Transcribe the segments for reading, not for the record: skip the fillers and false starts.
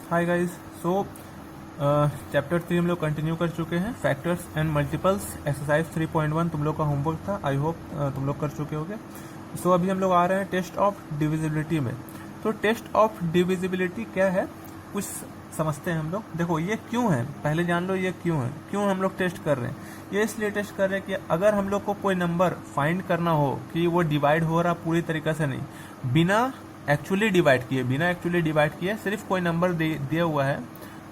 Hi guys. सो chapter 3 हम लोग continue कर चुके हैं। फैक्टर्स एंड मल्टीपल्स एक्सरसाइज 3.1 तुम लोग का होमवर्क था। आई होप तुम लोग कर चुके होगे। सो अभी हम लोग आ रहे हैं टेस्ट ऑफ डिविजिबिलिटी में। तो टेस्ट ऑफ डिविजिबिलिटी क्या है, कुछ समझते हैं हम लोग। देखो ये क्यों है, पहले जान लो ये क्यों है, क्यों हम लोग टेस्ट कर रहे हैं। ये इसलिए टेस्ट कर रहे हैं कि अगर हम लोग को कोई नंबर फाइंड करना हो कि वो डिवाइड हो रहा पूरी तरीके से नहीं, बिना एक्चुअली डिवाइड किए सिर्फ कोई नंबर दिया हुआ है,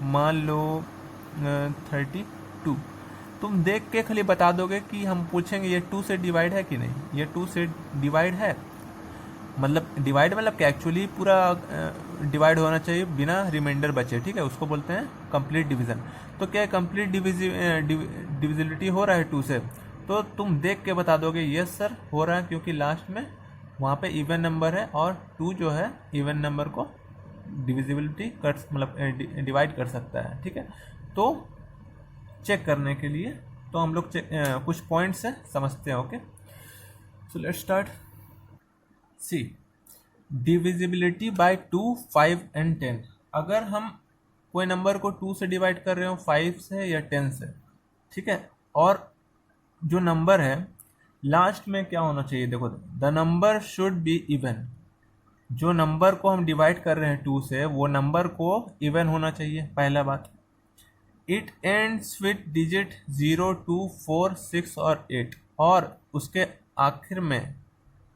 मान लो 32। तुम देख के खाली बता दोगे कि हम पूछेंगे ये 2 से डिवाइड है कि नहीं, ये 2 से डिवाइड है, मतलब कि एक्चुअली पूरा डिवाइड होना चाहिए बिना रिमाइंडर बचे, ठीक है, उसको बोलते हैं कंप्लीट डिवीजन। तो क्या कंप्लीट डिविजिबिलिटी हो रहा है 2 से, तो तुम देख के बता दोगे यस सर हो रहा है, क्योंकि लास्ट में वहाँ पे इवन नंबर है और 2 जो है इवन नंबर को डिविजिबिलिटी कर डिवाइड कर सकता है, ठीक है। तो चेक करने के लिए तो हम लोग कुछ पॉइंट्स से समझते हैं। Okay, so let's start. See divisibility by 2, 5 and 10। अगर हम कोई नंबर को 2 से डिवाइड कर रहे हो, 5 से या 10 से, ठीक है, और जो नंबर है लास्ट में क्या होना चाहिए, देखो the number should be even. जो नंबर को हम डिवाइड कर रहे हैं 2 से, वो नंबर को इवन होना चाहिए, पहला बात। इट एंड्स विथ डिजिट 0, 2, 4, 6 और 8, और उसके आखिर में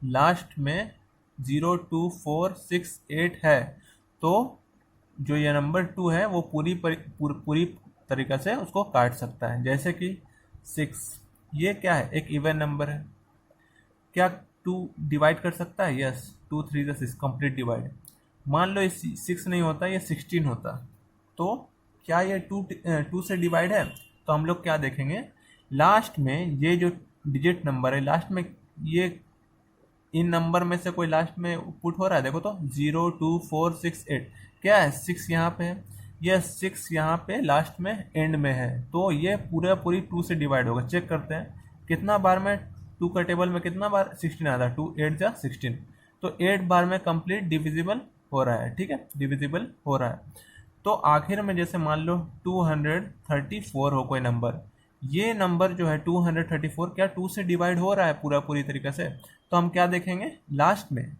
लास्ट में 0, 2, 4, 6, 8 है। तो जो ये नंबर 2 है वो पूरी तरीक़ा से उसको काट सकता है। जैसे कि 6, ये क्या है, एक इवन नंबर है, क्या 2 डिवाइड कर सकता है? Yes, 2 3 6 complete divide. मान लो ये 6 नहीं होता, ये 16 होता, तो क्या ये 2 से डिवाइड है? तो हम लोग क्या देखेंगे, लास्ट में ये जो डिजिट नंबर है लास्ट में, ये इन नंबर में से कोई लास्ट में पुट हो रहा है, देखो तो 0, 2, 4, 6, 8, क्या है 6 यहाँ पे है, यह 6 यहाँ पे लास्ट में एंड में है, तो ये पूरी 2 से डिवाइड होगा। चेक करते हैं कितना बार में 2 का टेबल में कितना बार 16 आता है, 2 8 जा 16, तो 8 बार में कंप्लीट डिविजिबल हो रहा है, ठीक है, डिविजिबल हो रहा है। तो आखिर में जैसे मान लो 234 हो कोई नंबर, ये नंबर जो है 234 क्या 2 से डिवाइड हो रहा है पूरी तरीके से? तो हम क्या देखेंगे, लास्ट में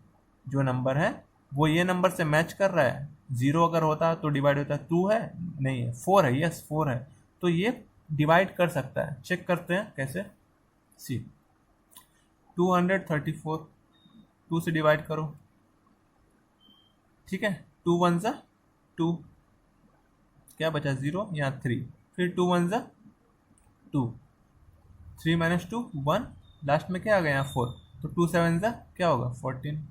जो नंबर है वो ये नंबर से मैच कर रहा है। 0 अगर होता तो डिवाइड होता, 2 है नहीं है, 4 है, यस 4 है, तो ये डिवाइड कर सकता है। चेक करते हैं कैसे। सी 234 2 से डिवाइड करो, ठीक है, 2 1 जा 2, क्या बचा 0 या 3, फिर 2 1 जा 2, 3 माइनस 2 1, लास्ट में क्या आ गया यहाँ 4, तो 2 7 जा क्या होगा 14,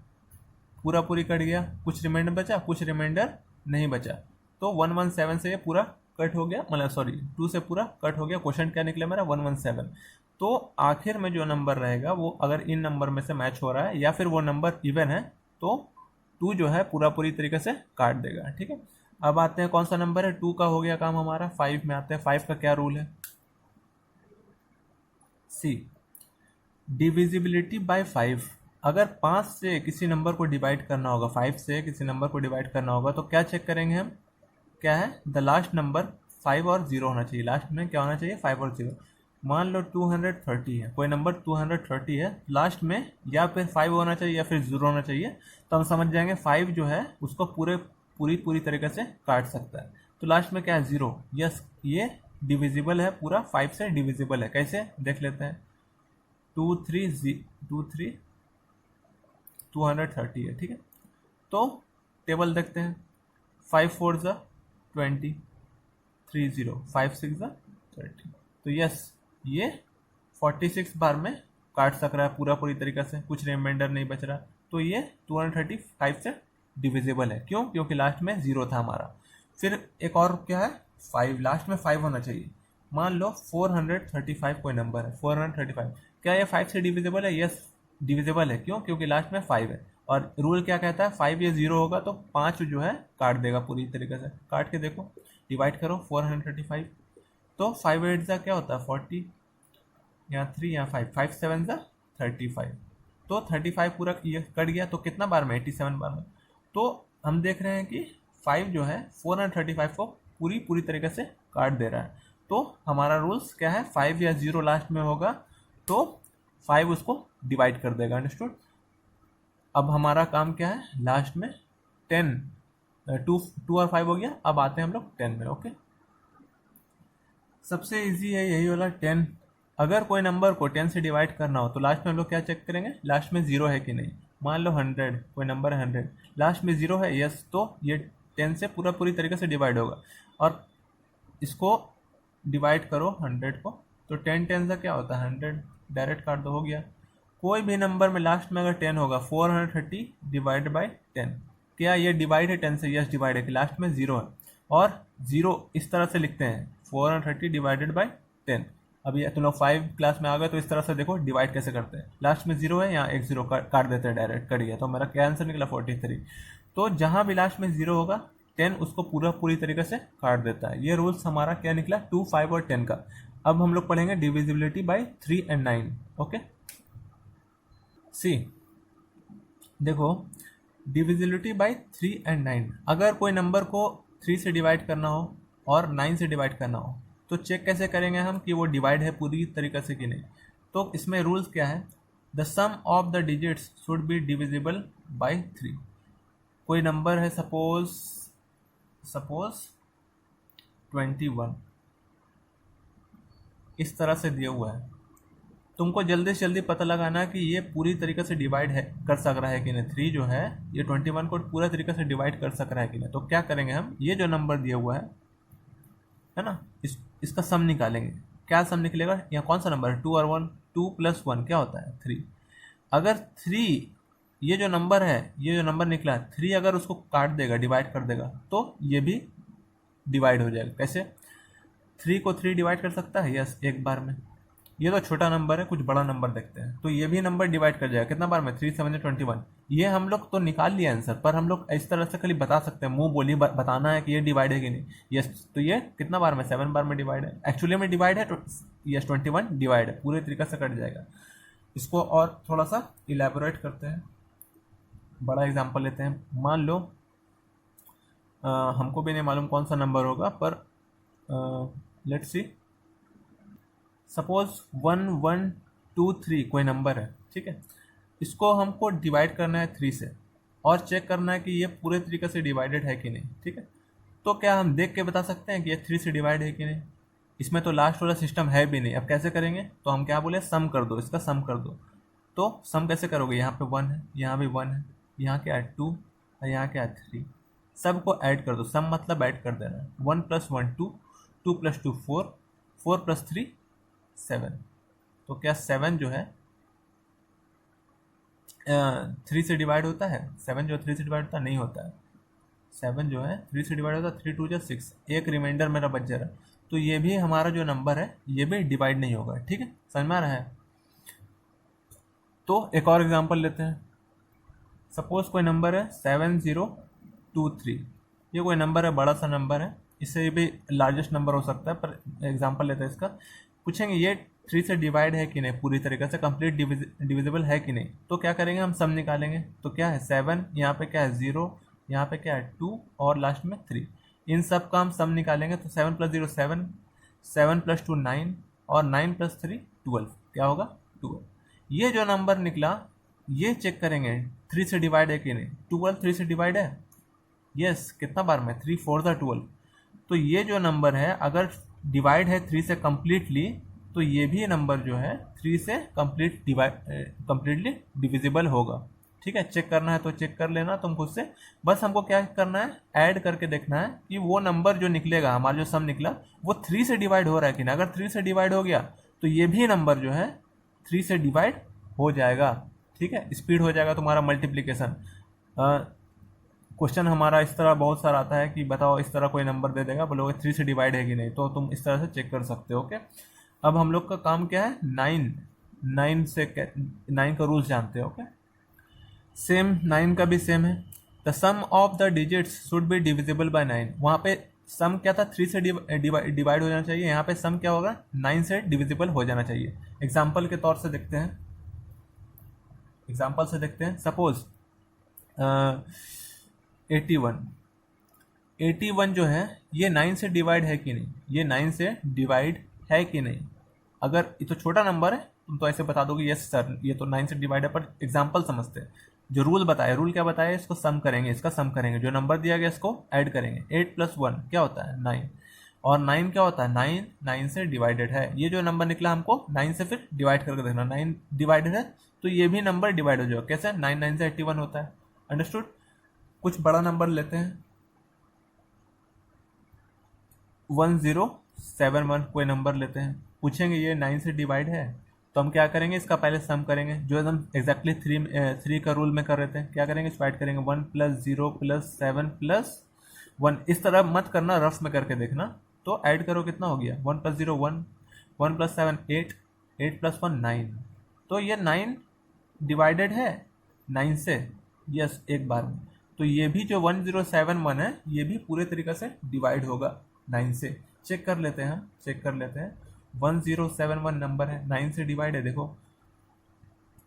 पूरी कट गया, कुछ रिमाइंडर बचा, कुछ रिमाइंडर नहीं बचा, तो 117 से ये पूरा कट हो गया, मतलब सॉरी 2 से पूरा कट हो गया। क्वेश्चन क्या निकला मेरा 117। तो आखिर में जो नंबर रहेगा वो अगर इन नंबर में से मैच हो रहा है या फिर वो नंबर इवन है, तो 2 जो है पूरी तरीके से काट देगा, ठीक है। अब आते हैं कौन सा नंबर है, 2 का हो गया काम हमारा। 5 में आते हैं, 5 का क्या रूल है। सी डिविजिबिलिटी बाय 5। अगर 5 से किसी नंबर को डिवाइड करना होगा, 5 से किसी नंबर को डिवाइड करना होगा, तो क्या चेक करेंगे हम, क्या है द लास्ट नंबर 5 और 0 होना चाहिए। लास्ट में क्या होना चाहिए 5 और 0। मान लो 230 है कोई नंबर, 230 है, लास्ट में या फिर 5 होना चाहिए या फिर 0 होना चाहिए, तो हम समझ जाएंगे 5 जो है उसको पूरी तरीके से काट सकता है। तो लास्ट में क्या है 0, यस ये डिविजिबल है, पूरा 5 से डिविजिबल है। कैसे देख लेते हैं, 230 है, ठीक है। तो टेबल देखते हैं, 5 4 जा 20, 3 0, 5 6 जा 30, तो यस ये 46 बार में काट सक रहा है पूरी तरीके से, कुछ रिमाइंडर नहीं बच रहा, तो ये 235 से डिविजिबल है। क्यों? क्योंकि लास्ट में 0 था हमारा। फिर एक और क्या है 5, लास्ट में 5 होना चाहिए। मान लो 435 कोई नंबर है, 435, क्या ये 5 से डिविजिबल है? यस डिविजिबल है। क्यों? क्योंकि लास्ट में 5 है, और रूल क्या कहता है 5 या 0 होगा तो 5 जो है काट देगा पूरी तरीके से। काट के देखो, डिवाइड करो 435, तो 5 8 जा क्या होता है 40, यहाँ 3 यहाँ 5, 5 7 जा 35, तो 35 पूरा ये कट गया, तो कितना बार में 87 बार में। तो हम देख रहे हैं कि 5 जो है 435 को पूरी तरीके से काट दे रहा है। तो हमारा रूल्स क्या है, 5 या 0 लास्ट में होगा तो 5 उसको डिवाइड कर देगा। अंडरस्टूड। अब हमारा काम क्या है, लास्ट में 10, 2 और 5 हो गया। अब आते हैं हम लोग 10 में। ओके, सबसे इजी है यही वाला 10। अगर कोई नंबर को 10 से डिवाइड करना हो तो लास्ट में हम लोग क्या चेक करेंगे, लास्ट में 0 है कि नहीं। मान लो 100, कोई नंबर है 100, लास्ट में 0 है, यस, तो ये 10 से पूरी तरीके से डिवाइड होगा। और इसको डिवाइड करो 100 को, तो 10 10 का क्या होता है 100, डायरेक्ट काट दो, हो गया। कोई भी नंबर में लास्ट में अगर 10 होगा, 430 डिवाइड बाई 10, क्या ये डिवाइड है 10 से, यस डिवाइड है, कि लास्ट में 0 है। और 0 इस तरह से लिखते हैं 430 डिवाइडेड बाई 10। अभी तुम लोग 5 क्लास में आ गए तो इस तरह से देखो डिवाइड कैसे करते हैं। लास्ट में 0 है, यहाँ एक 0 काट देते हैं, डायरेक्ट कट गया। तो मेरा क्या आंसर निकला 43। तो जहाँ भी लास्ट में 0 होगा 10 उसको पूरी तरीके से काट देता है। ये रूल्स हमारा क्या निकला 2, 5 और 10 का। अब हम लोग पढ़ेंगे डिविजिबिलिटी बाई 3 एंड 9। ओके, सी देखो, डिविजिबिलिटी बाई 3 एंड 9। अगर कोई नंबर को 3 से डिवाइड करना हो और 9 से डिवाइड करना हो तो चेक कैसे करेंगे हम कि वो डिवाइड है पूरी तरीके से कि नहीं। तो इसमें रूल्स क्या है, the sum of the digits should be divisible by 3। कोई नंबर है सपोज 21, इस तरह से दिया हुआ है। तुमको जल्दी से जल्दी पता लगाना है कि ये पूरी तरीके से डिवाइड है कर सक रहा है कि नहीं। 3 जो है ये 21 को पूरा तरीके से डिवाइड कर सक रहा है कि नहीं। तो क्या करेंगे हम, ये जो नंबर दिया हुआ है ना, इसका सम निकालेंगे। क्या सम निकलेगा, यहाँ कौन सा नंबर है 2 और 1, 2 + 1 क्या होता है 3। अगर 3 ये जो नंबर है, ये जो नंबर निकला है 3, अगर उसको काट देगा, डिवाइड कर देगा, तो ये भी डिवाइड हो जाएगा। कैसे, 3 को 3 डिवाइड कर सकता है, यस, एक बार में। ये तो छोटा नंबर है, कुछ बड़ा नंबर देखते हैं। तो ये भी नंबर डिवाइड कर जाएगा, कितना बार में, 3 7 21। ये हम लोग तो निकाल लिया आंसर, पर हम लोग इस तरह से खाली बता सकते हैं, मुंह बोली बताना है कि ये डिवाइड है कि नहीं। यस, तो ये कितना बार में, 7 बार में डिवाइड है। एक्चुअली में डिवाइड है, यस 21 डिवाइड है, पूरे तरीके से कट जाएगा। इसको और थोड़ा सा इलेबोरेट करते हैं, बड़ा एग्जाम्पल लेते हैं। मान लो हमको भी नहीं मालूम कौन सा नंबर होगा, पर लेट्स सी, सपोज 1 1 2 3 कोई नंबर है, ठीक है। इसको हमको डिवाइड करना है 3 से और चेक करना है कि ये पूरे तरीके से डिवाइडेड है कि नहीं, ठीक है। तो क्या हम देख के बता सकते हैं कि ये 3 से डिवाइड है कि नहीं। इसमें तो लास्ट वाला सिस्टम है भी नहीं। अब कैसे करेंगे, तो हम क्या बोले, सम कर दो, इसका सम कर दो। तो सम कैसे करोगे, यहाँ पे 1 है, यहाँ भी 1 है, यहाँ क्या है 2 और यहाँ क्या है 3, सबको ऐड कर दो। सम मतलब ऐड कर देना है। 1 + 1 2, 2 + 2 4, 4 + 3 7। तो क्या 7 जो है 3 से डिवाइड होता है, 7 जो 3 से डिवाइड होता है, नहीं होता है। 7 जो है 3 से डिवाइड होता है, 3 2 = 6, एक रिमाइंडर मेरा बच जा रहा है। तो ये भी हमारा जो नंबर है ये भी डिवाइड नहीं होगा, ठीक है, समझ में आ रहा है। तो एक और एग्जांपल लेते हैं। सपोज कोई नंबर है 7023, ये कोई नंबर है, बड़ा सा नंबर है, इससे भी लार्जेस्ट नंबर हो सकता है, पर एग्जांपल लेते हैं इसका। पूछेंगे ये 3 से डिवाइड है कि नहीं, पूरी तरीके से कंप्लीट डिविजिबल है कि नहीं। तो क्या करेंगे, हम सम निकालेंगे। तो क्या है 7, यहाँ पे क्या है 0, यहाँ पे क्या है 2 और लास्ट में 3। इन सब का हम सम निकालेंगे। तो 7 + 0 7, 7 + 2 9 और 9 + 3 12, क्या होगा 12। ये जो नंबर निकला ये चेक करेंगे 3 से डिवाइड है कि नहीं। 12 3 से डिवाइड है, यस, कितना बार में, 3 4 12। तो ये जो नंबर है अगर डिवाइड है 3 से कम्प्लीटली, तो ये भी नंबर जो है 3 से कम्प्लीटली डिविजिबल होगा, ठीक है। चेक करना है तो चेक कर लेना तुम खुद से। बस हमको क्या करना है, ऐड करके देखना है कि वो नंबर जो निकलेगा, हमारा जो सम निकला, वो 3 से डिवाइड हो रहा है कि नहीं। अगर 3 से डिवाइड हो गया तो ये भी नंबर जो है 3 से डिवाइड हो जाएगा, ठीक है। स्पीड हो जाएगा तुम्हारा मल्टीप्लिकेशन। क्वेश्चन हमारा इस तरह बहुत सारा आता है कि बताओ, इस तरह कोई नंबर दे देगा, बोलोगे 3 से डिवाइड है कि नहीं, तो तुम इस तरह से चेक कर सकते हो। ओके, अब हम लोग का काम क्या है, 9 का रूल्स जानते हो। ओके, सेम 9 का भी सेम है। The sum of the digits should be divisible by 9। वहाँ पे सम क्या था, 3 से डिवाइड हो जाना चाहिए। यहाँ पे सम क्या होगा, 9 से डिविजिबल हो जाना चाहिए। एग्जाम्पल के तौर से देखते हैं, सपोज 81, 81 जो है ये 9 से डिवाइड है कि नहीं, ये 9 से डिवाइड है कि नहीं। अगर ये तो छोटा नंबर है तुम तो ऐसे बता दोगे यस सर ये तो 9 से डिवाइड है, पर एग्जांपल समझते हैं। जो रूल बताया, रूल क्या बताया, इसको सम करेंगे, इसका सम करेंगे, जो नंबर दिया गया इसको ऐड करेंगे। 8 प्लस 1 क्या होता है 9, और 9 क्या होता है 9, 9 से डिवाइडेड है। ये जो नंबर निकला हमको 9 से फिर डिवाइड करके देखना, 9 डिवाइडेड है तो ये भी नंबर डिवाइड हो जाएगा। कैसे 9 9 से 81 होता है, अंडरस्टूड। कुछ बड़ा नंबर लेते हैं, 1071 कोई नंबर लेते हैं, पूछेंगे ये 9 से डिवाइड है, तो हम क्या करेंगे इसका पहले सम करेंगे, जो एकदम एग्जैक्टली थ्री का रूल में कर रहे थे। क्या करेंगे डिवाइड करेंगे 1 प्लस 0 प्लस 7 प्लस 1। इस तरह मत करना, रफ में करके देखना। तो ऐड करो कितना हो गया 1 प्लस 0 1, 1 प्लस 7 8, 8 प्लस 1 9। तो ये 9 डिवाइडेड है 9 से, यस एक बार में। तो ये भी जो 1071 है ये भी पूरे तरीके से डिवाइड होगा 9 से। चेक कर लेते हैं, हम चेक कर लेते हैं। 1071 नंबर है, 9 से डिवाइड है, देखो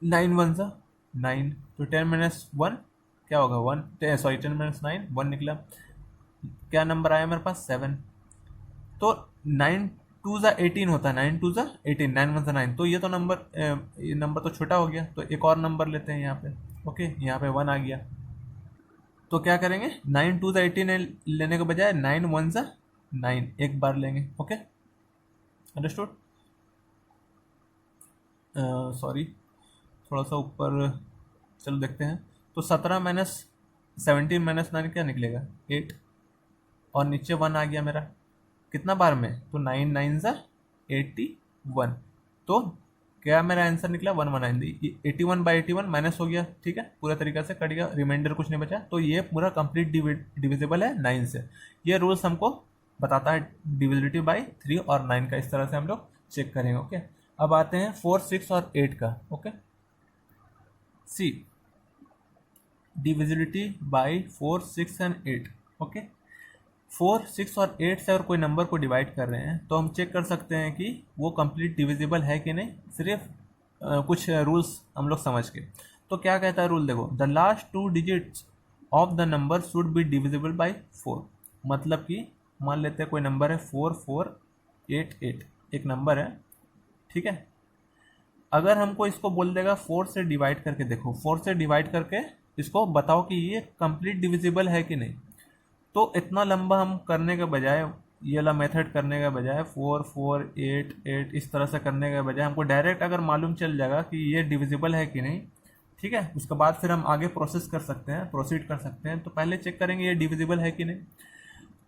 9 1 सा 9, तो 10 माइनस 1 क्या होगा 1, सॉरी 10 माइनस 9 1 निकला। क्या नंबर आया मेरे पास 7। तो 9 2 ज़ा 18 होता है, 9 2 ज़ा 18, 9 1 ज़ा 9। तो ये तो नंबर ये नंबर तो छोटा हो गया, तो एक और नंबर लेते हैं यहाँ पे। ओके यहाँ पे 1 आ गया, तो क्या करेंगे 9 2 ज़ा 18 लेने के बजाय 9 1 ज़ा 9 एक बार लेंगे। Okay understood. सॉरी थोड़ा सा ऊपर, चलो देखते हैं। तो 17 माइनस 17 माइनस 9 क्या निकलेगा 8, और नीचे 1 आ गया मेरा कितना बार में, तो 9 9 ज़ा 81। तो क्या मेरा आंसर निकला 119। 81/81 माइनस हो गया, ठीक है पूरा तरीका से कट गया, रिमाइंडर कुछ नहीं बचा। तो ये पूरा कंप्लीट डिविजिबल है 9 से। ये रूल्स हमको बताता है डिविजिबिलिटी बाय 3 और 9 का, इस तरह से हम लोग चेक करेंगे। ओके अब आते हैं 4 6 और 8 का। Okay see divisibility by 4 6 and 8। Okay 4 6 और 8 से अगर कोई नंबर को डिवाइड कर रहे हैं तो हम चेक कर सकते हैं कि वो कंप्लीट डिविजिबल है कि नहीं, सिर्फ कुछ रूल्स हम लोग समझ के। तो क्या कहता है रूल, देखो the last 2 digits of the number should be divisible bye 4। मतलब कि मान लेते हैं कोई नंबर है 4488 एक नंबर है, ठीक है। अगर हमको इसको बोल देगा 4 से डिवाइड करके देखो, 4 से डिवाइड करके इसको बताओ कि ये कंप्लीट डिविजिबल है कि नहीं, तो इतना लंबा हम करने के बजाय, ये वाला मेथड करने के बजाय 4 4 8 8 इस तरह से करने के बजाय हमको डायरेक्ट अगर मालूम चल जाएगा कि ये डिविजिबल है कि नहीं, ठीक है, उसके बाद फिर हम आगे प्रोसेस कर सकते हैं, प्रोसीड कर सकते हैं। तो पहले चेक करेंगे ये डिविजिबल है कि नहीं।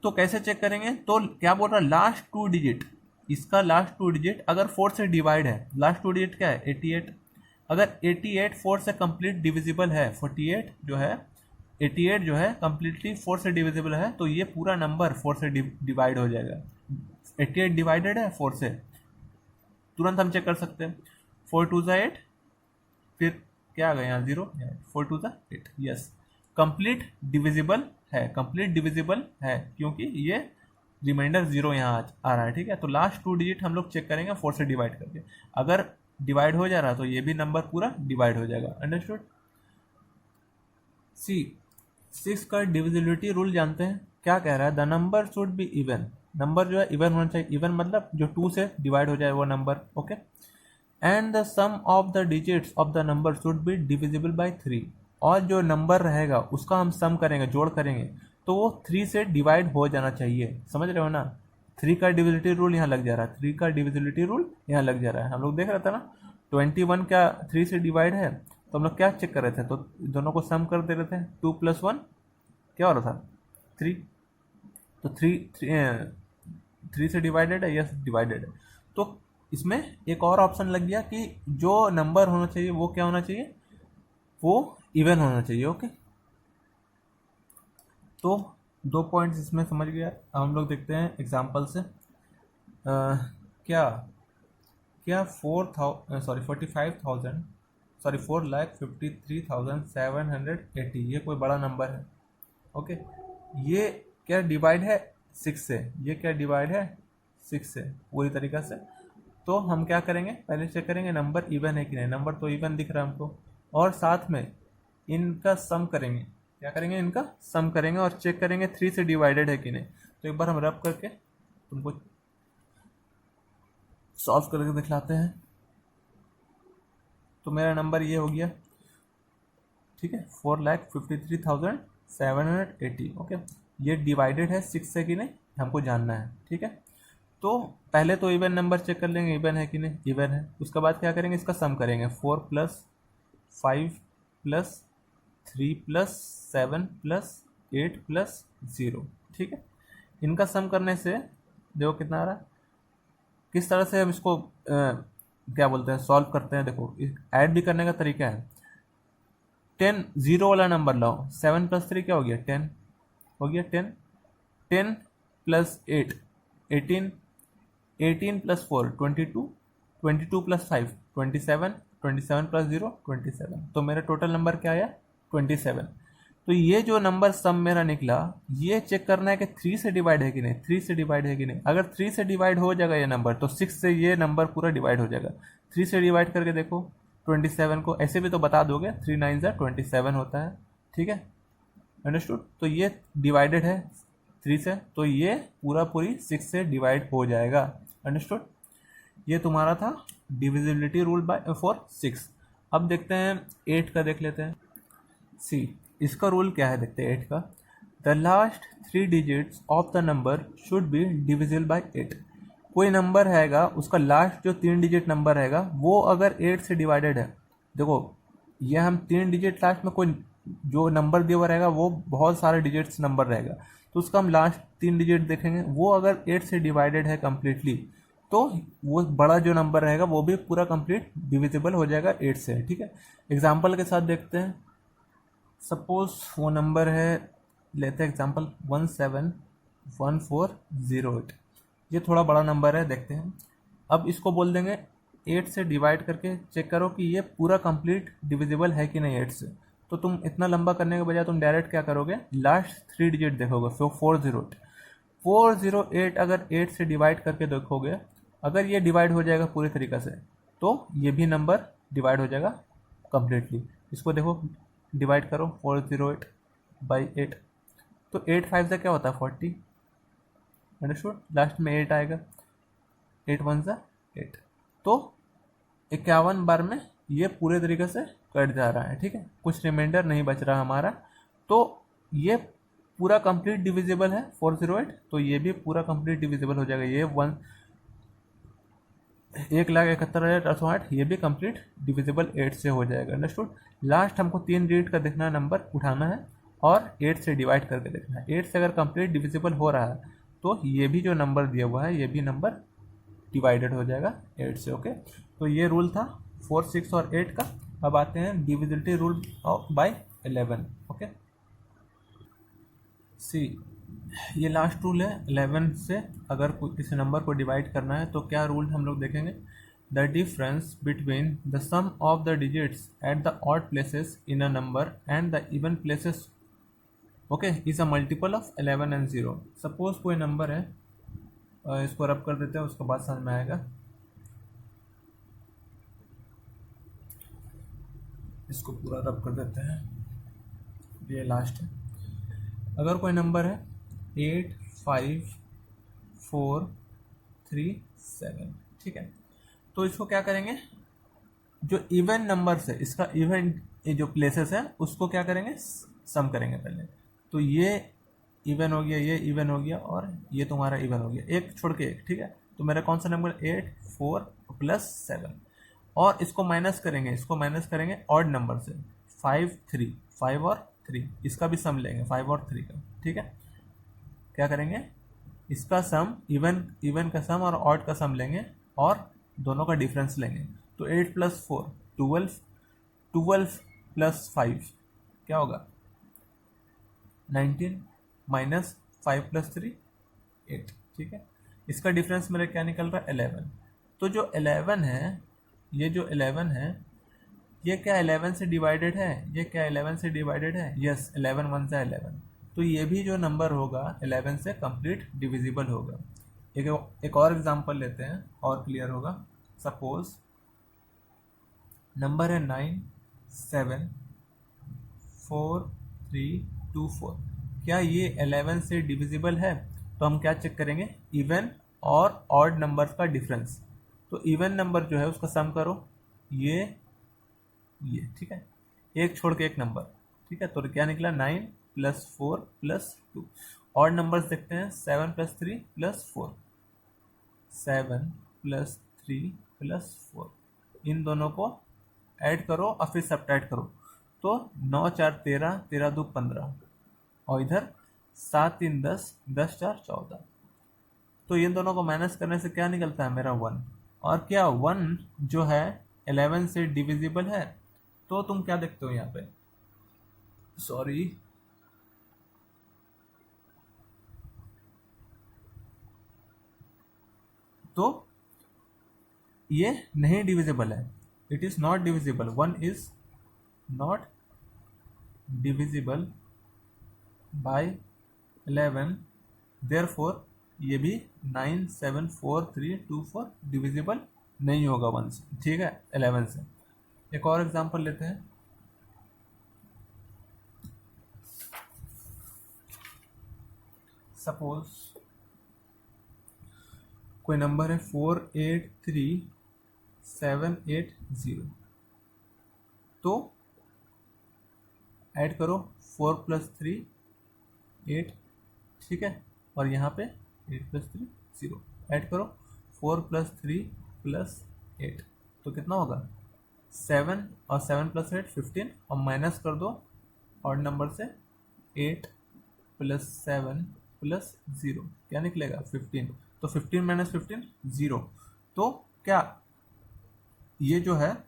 तो कैसे चेक करेंगे, तो क्या बोल रहा है लास्ट 2 डिजिट, इसका लास्ट 2 डिजिट अगर 4 से डिवाइड है, लास्ट 2 डिजिट क्या है 88। अगर 88 4 से कंप्लीट डिविजिबल है, 48 जो है 88 जो है कंप्लीटली 4 से डिविजिबल है, तो ये पूरा नंबर 4 से डिवाइड हो जाएगा। 88 डिवाइडेड है 4 से, तुरंत हम चेक कर सकते हैं। 4 2 ज़ा 8, फिर क्या आ गया यहाँ 0, 4 2 ज़ा 8, यस कंप्लीट डिविजिबल है, कंप्लीट डिविजिबल है क्योंकि ये रिमाइंडर 0 यहाँ आ रहा है, ठीक है। तो लास्ट 2 डिजिट हम लोग चेक करेंगे 4 से डिवाइड करके, अगर डिवाइड हो जा रहा है तो ये भी नंबर पूरा डिवाइड हो जाएगा, अंडरस्टूड। सी 6 का डिविजिबिलिटी रूल जानते हैं, क्या कह रहा है, the number should be even. Number जो है इवन होना चाहिए, इवन मतलब जो 2 से डिवाइड हो जाए वो नंबर। Okay and the sum of the digits of the number should be divisible by 3। और जो नंबर रहेगा उसका हम सम करेंगे, जोड़ करेंगे, तो वो 3 से डिवाइड हो जाना चाहिए, समझ रहे हो ना। 3 का डिविजिबिलिटी रूल यहाँ लग जा रहा है, 3 का डिविजिबिलिटी रूल यहाँ लग जा रहा है। हम लोग देख रहे थे ना 21 क्या 3 से डिवाइड है, तो हम लोग क्या चेक कर रहे थे, तो दोनों को सम कर दे रहे थे। 2 + 1 क्या हो रहा था 3, तो 3 से डिवाइडेड है, यस डिवाइडेड है। तो इसमें एक और ऑप्शन लग गया कि जो नंबर होना चाहिए वो क्या होना चाहिए, वो इवन होना चाहिए। ओके तो 2 पॉइंट्स इसमें समझ गया। अब हम लोग देखते हैं एग्जाम्पल से। क्या क्या 4,53,780 ये कोई बड़ा नंबर है। ओके ये क्या डिवाइड है 6 से, ये क्या डिवाइड है 6 से पूरी तरीक़ा से। तो हम क्या करेंगे, पहले चेक करेंगे नंबर इवन है कि नहीं, नंबर तो इवन दिख रहा है हमको, और साथ में इनका सम करेंगे। क्या करेंगे, इनका सम करेंगे और चेक करेंगे 3 से डिवाइडेड है कि नहीं। तो एक बार हम रब करके तुमको सॉल्व करके दिखलाते हैं। तो मेरा नंबर ये हो गया, ठीक है, 4,53,780। ओके, ये डिवाइडेड है 6 से कि नहीं हमको जानना है, ठीक है। तो पहले तो इवन नंबर चेक कर लेंगे, इवन है कि नहीं, इवन है। उसके बाद क्या करेंगे, इसका सम करेंगे, 4 + 5 + 3 + 7 + 8 + 0, ठीक है। इनका सम करने से देखो कितना आ रहा है। किस तरह से हम इसको क्या बोलते हैं, सॉल्व करते हैं, देखो ऐड भी करने का तरीका है। 10 जीरो वाला नंबर लाओ, 7 + 3 क्या हो गया, 10 हो गया, 10 10 + 8 18 18 + 4 22 22 + 5 27 27 + 0 27। तो मेरा टोटल नंबर क्या आया, 27। तो ये जो नंबर सम मेरा निकला, ये चेक करना है कि 3 से डिवाइड है कि नहीं, 3 से डिवाइड है कि नहीं। अगर 3 से डिवाइड हो जाएगा ये नंबर, तो 6 से ये नंबर पूरा डिवाइड हो जाएगा। 3 से डिवाइड करके देखो 27 को, ऐसे भी तो बता दोगे, 3 9 ज़ा 27 होता है, ठीक है, अंडरस्टूड। तो ये डिवाइडेड है 3 से, तो ये पूरा पूरी 6 से डिवाइड हो जाएगा, अंडरस्टूड। ये तुम्हारा था डिविजिबिलिटी रूल बाय फॉर 6। अब देखते हैं 8 का, देख लेते हैं। सी, इसका रूल क्या है, देखते हैं 8 का। The last 3 digits of the number should be divisible bye 8। कोई नंबर रहेगा, उसका लास्ट जो 3 डिजिट नंबर रहेगा वो अगर 8 से डिवाइडेड है, देखो ये हम 3 डिजिट लास्ट में कोई जो नंबर दिया हुआ रहेगा वो बहुत सारे डिजिट्स नंबर रहेगा, तो उसका हम लास्ट 3 डिजिट देखेंगे, वो अगर 8 से डिवाइडेड है कम्प्लीटली, तो वो बड़ा जो नंबर रहेगा वो भी पूरा कंप्लीट डिविजिबल हो जाएगा 8 से, ठीक है। एग्जाम्पल के साथ देखते हैं। सपोज वो नंबर है, लेते हैं एग्जाम्पल 171408। ये थोड़ा बड़ा नंबर है, देखते हैं। अब इसको बोल देंगे 8 से डिवाइड करके चेक करो कि ये पूरा कंप्लीट डिविजिबल है कि नहीं 8 से। तो तुम इतना लंबा करने के बजाय तुम डायरेक्ट क्या करोगे, लास्ट 3 डिजिट देखोगे, 408। 408 अगर 8 से डिवाइड करके देखोगे, अगर ये डिवाइड हो जाएगा पूरी तरीके से, तो ये भी नंबर डिवाइड हो जाएगा कम्प्लीटली। इसको देखो, डिवाइड करो 408 बाई 8, तो 8 5 से क्या होता है, 40, अंडरस्टूड। लास्ट में 8 आएगा, 8 1 सा 8। तो 51 बार में ये पूरे तरीके से कट जा रहा है, ठीक है, कुछ रिमाइंडर नहीं बच रहा हमारा। तो ये पूरा कंप्लीट डिविजिबल है 408, तो ये भी पूरा कंप्लीट डिविजिबल हो जाएगा। ये 1,71,808, ये भी कंप्लीट डिविजिबल 8 से हो जाएगा, अंडरस्टूड। लास्ट हमको 3 डिजिट का देखना है, नंबर उठाना है और 8 से डिवाइड करके देखना है। 8 से अगर कंप्लीट डिविजिबल हो रहा है तो ये भी जो नंबर दिया हुआ है ये भी नंबर डिवाइडेड हो जाएगा 8 से, ओके। तो ये रूल था 4 6 और 8 का। अब आते हैं डिविजिबिलिटी रूल बाय 11, ओके। सी, ये लास्ट रूल है 11 से अगर किसी नंबर को डिवाइड करना है तो क्या रूल हम लोग देखेंगे। The difference between the sum of the digits at the odd places in a number and the even places, okay, is a multiple of 11 and 0। Suppose कोई नंबर है, इसको रब कर देते हैं, उसके बाद समझ में आएगा। इसको पूरा रब कर देते हैं, ये लास्ट है। अगर कोई नंबर है 8 5 4 3 7, ठीक है, तो इसको क्या करेंगे, जो इवन नंबर्स है, इसका इवन जो प्लेसेस है उसको क्या करेंगे, सम करेंगे पहले। तो ये इवन हो गया, ये इवन हो गया और ये तुम्हारा इवन हो गया, एक छोड़ के एक, ठीक है। तो मेरा कौन सा नंबर, 8 4 + 7, और इसको माइनस करेंगे, इसको माइनस करेंगे ऑड नंबर से, 5 3, 5 और 3, इसका भी सम लेंगे 5 और 3 का, ठीक है। क्या करेंगे, इसका सम, इवन का सम और ऑड का सम लेंगे और दोनों का डिफरेंस लेंगे। तो 8 + 4 12, 12 + 5 क्या होगा, 19, माइनस 5 + 3 8, ठीक है। इसका डिफरेंस मेरा क्या निकल रहा है, 11। तो जो 11 है, ये जो 11 है, ये क्या 11 से डिवाइडेड है, ये क्या 11 से डिवाइडेड है, यस, 11 1 से 11। तो ये भी जो नंबर होगा 11 से कंप्लीट डिविजिबल होगा। एक और एग्जांपल लेते हैं और क्लियर होगा। सपोज नंबर है 9 7 4 3 2 4। क्या ये 11 से डिविजिबल है? तो हम क्या चेक करेंगे, इवन और ऑड नंबर्स का डिफरेंस। तो इवन नंबर जो है उसका सम करो, ये ठीक है, एक छोड़ के एक नंबर, ठीक है। तो क्या निकला 9 + 4 + 2। ऑड नंबर्स देखते हैं, 7 + 3 + 4, 7 + 3 + 4। इन दोनों को ऐड करो और फिर सब्ट्रैक्ट करो। तो 9 4 13, 13 2 15, और इधर 7 3 10, 10 4 14। तो इन दोनों को माइनस करने से क्या निकलता है मेरा 1। और क्या 1 जो है 11 से डिविजिबल है? तो तुम क्या देखते हो यहाँ पे, सॉरी, तो ये नहीं डिविजिबल है, it is not divisible, 1 is not divisible by 11, therefore ये भी 9 7 4 3 2 4 डिविजिबल नहीं होगा 1 से, ठीक है, 11 से। एक और एग्जांपल लेते हैं। सपोज कोई नंबर है 483780, तो ऐड करो 4 + 3 8, ठीक है, और यहाँ पे 8 + 3 0। ऐड करो 4 + 3 + 8, तो कितना होगा 7, और 7 + 8 15, और माइनस कर दो ऑड नंबर से 8 + 7 + 0, क्या निकलेगा 15। तो 15 - 15 0। तो क्या ये जो है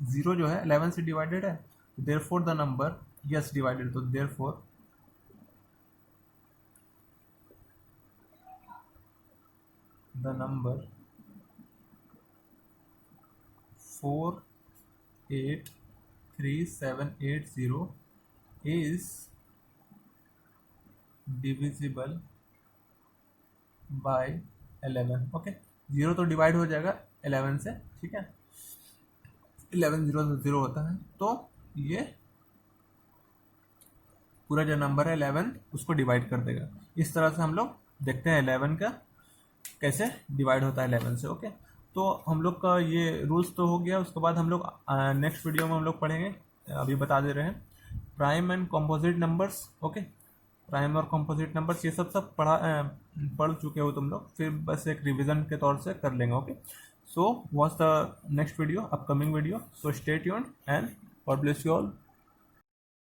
0 जो है 11 से डिवाइडेड है, therefore the number, yes divided, तो therefore the number 483780 is divisible by 11। Okay, 0 तो डिवाइड हो जाएगा 11 से, ठीक है, 11 0 से 0 होता है, तो ये पूरा जो नंबर है 11 उसको डिवाइड कर देगा। इस तरह से हम लोग देखते हैं 11 का कैसे डिवाइड होता है 11 से। ओके, तो हम लोग का ये रूल्स तो हो गया। उसके बाद हम लोग नेक्स्ट वीडियो में हम लोग पढ़ेंगे, अभी बता दे रहे हैं, prime and composite numbers. Okay, prime और कंपोजिट नंबर्स ये सब पढ़ चुके हो तुम लोग, फिर बस एक रिवीजन के तौर से कर लेंगे। Okay, so watch the next video, upcoming video, so stay tuned and God bless you all.